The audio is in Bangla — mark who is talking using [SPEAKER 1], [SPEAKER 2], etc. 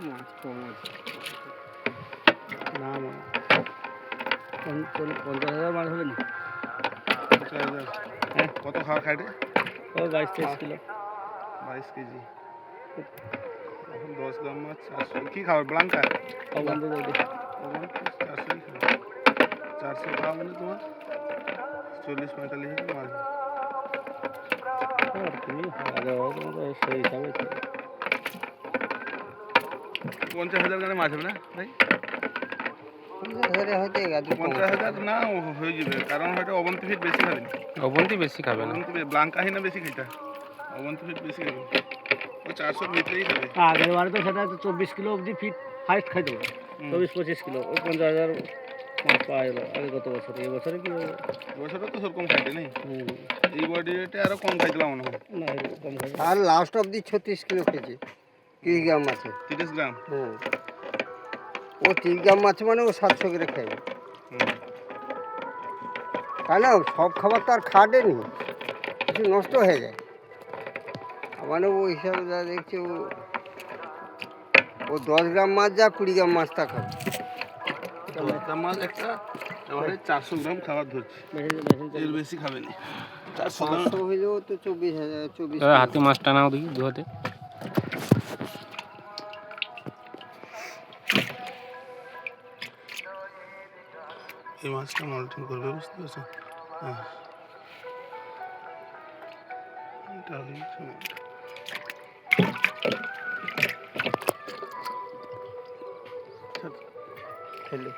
[SPEAKER 1] মাছ কম আছে না মা 50,000 মাছ হবে না
[SPEAKER 2] 50,000
[SPEAKER 1] হ্যাঁ
[SPEAKER 2] কত খাওয়ার খাইটে
[SPEAKER 1] ও 22-23 কিলো
[SPEAKER 2] 22 কেজি এখন 10 গ্রাম মাছ 400 কি খাবার ব্লাঙ্কা
[SPEAKER 1] অবন্ধ যদি
[SPEAKER 2] 400 খাওয়া মানে তোমার 40-45 মাছ
[SPEAKER 1] আর তুমি সেই হিসাবে
[SPEAKER 2] 50,000 গ্রামে মাছ হবে না ভাই
[SPEAKER 1] 50,000 হয়তো
[SPEAKER 2] 50,000 না হয়ে যাবে কারণ হয়তো অবন্তি ফিট বেশি খাবে
[SPEAKER 3] অবন্তি বেশি খাবে না
[SPEAKER 2] অবন্তি ব্লাঙ্কা হি না বেশি খাইতা অবন্তি ফিট বেশি খাবে ও 400 ভিতরেই খাবে
[SPEAKER 1] আগের বারে তো সেটা 24 কিলো অবধি ফিট হাইস্ট খাইতো 24-25 কিলো ওই 50,000 মাছ পাওয়া গেল আগে গত বছর এই বছরে কি হবে
[SPEAKER 2] বছরে তো সেরকম খাইতে নেই এই বডি রেটে আরো কম খাইছিলাম মনে হয়
[SPEAKER 1] না কম খাই
[SPEAKER 4] আর লাস্ট অবধি 36 কিলো খেয়েছে 30 গ্রাম আছে
[SPEAKER 2] 30 গ্রাম
[SPEAKER 4] ও 30 গ্রাম মাছ মানে ও 700 করে খাবে তাই না সব খাবার তো আর খাটেনি কিছু নষ্ট হয়ে যায় মানে ও হিসাবে যা দেখছি ও 10 গ্রাম মাছ যা 20 গ্রাম মাছ তা খাবে
[SPEAKER 2] মাছ একটা আমাদের 400 গ্রাম খাবার ধরছি এর বেশি খাবে না 400 গ্রাম
[SPEAKER 4] 500 হইলেও তো 24
[SPEAKER 3] হাতি মাছ টানাও দেখি দুহাতে
[SPEAKER 2] এই মাছটা মল্টিং করবে বুঝতে পারছো হ্যাঁ এটা হচ্ছে
[SPEAKER 4] খেলে